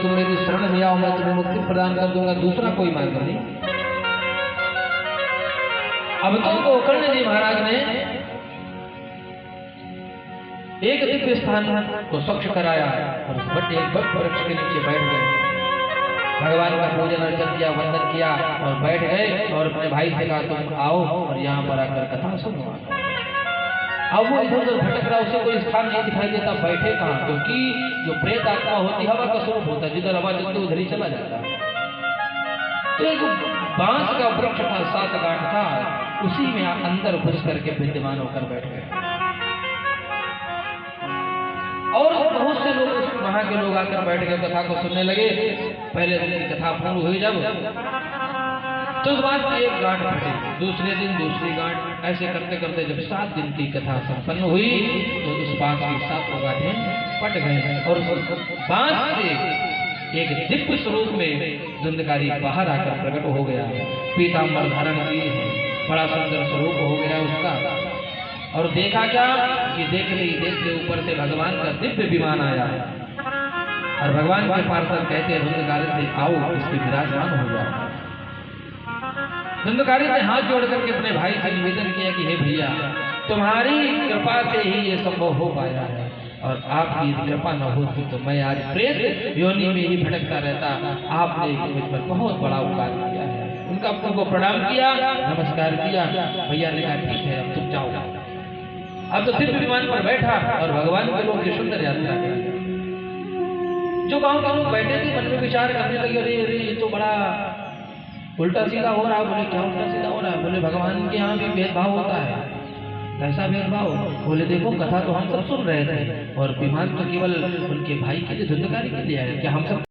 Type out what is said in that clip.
तुम मेरी शरण में आओ, मैं तुम्हें मुक्ति प्रदान कर दूंगा, दूसरा कोई मार्ग नहीं। अब तो गोकर्ण जी महाराज ने एक दिव्य स्थान को स्वच्छ कराया और उस बड़े एक बट वृक्ष के नीचे बैठ गए, भगवान का पूजन अर्चन किया, वंदन किया और बैठ गए और अपने भाई से कहा तुम आओ और यहाँ पर आकर कथा सुनो। अब वो इधर उधर भटक रहा, उसे कोई स्थान नहीं दिखाई देता, बैठे कहाँ, क्योंकि जो प्रेत आत्मा होती हवा का स्वरूप होता है, जिधर हवा चलती उधर ही चला जाता है। तो एक बांस का वृक्ष था, 7 गांठ था, उसी में अंदर घुस करके विद्यमान होकर बैठ गए और बहुत से लोग वहां के लोग आकर बैठ गए, कथा को सुनने लगे। पहले दिन की कथा पूर्ण हुई जब, तो उस बात की एक गांठ फटी, दूसरे दिन दूसरी गांठ, ऐसे करते करते जब 7 दिन की कथा संपन्न हुई तो उस बांस की 7 गांठें फट गए और बांस से एक दिव्य स्वरूप में धुंधकारी बाहर आकर प्रकट हो गया, पीतांबर धारण किए, बड़ा सुंदर स्वरूप हो गया उसका। और देखा क्या कि देखते ऊपर से भगवान का दिव्य विमान आया और भगवान के पार्षद कहते हैं धुंधकारी से आओ इस पे विराजमान हो जाओ। धुंधकारी ने हाथ जोड़ करके अपने भाई से निवेदन किया कि हे भैया, तुम्हारी कृपा से ही ये संभव हो पाया है और आपकी कृपा न होती तो मैं आज प्रेत योनि में ही भटकता रहता। आपने मुझ पर बहुत बड़ा उपकार किया है। उनको प्रणाम किया, नमस्कार किया। भैया ने कहा ठीक है अब तुम जाओ। अब तो दिव्य विमान पर बैठा और भगवान के लोग की सुंदर यात्रा करी। जो गांव के लोग बैठे थे मन में विचार करने लगे, अरे अरे ये तो बड़ा उल्टा सीधा हो रहा है। बोले क्या उल्टा सीधा हो रहा है? बोले भगवान के यहाँ भी भेदभाव होता है। कैसा भेदभाव? बोले देखो कथा तो हम सब सुन रहे थे और विमान तो केवल उनके भाई के लिए, धुंधकारी के लिए है, क्या हम सब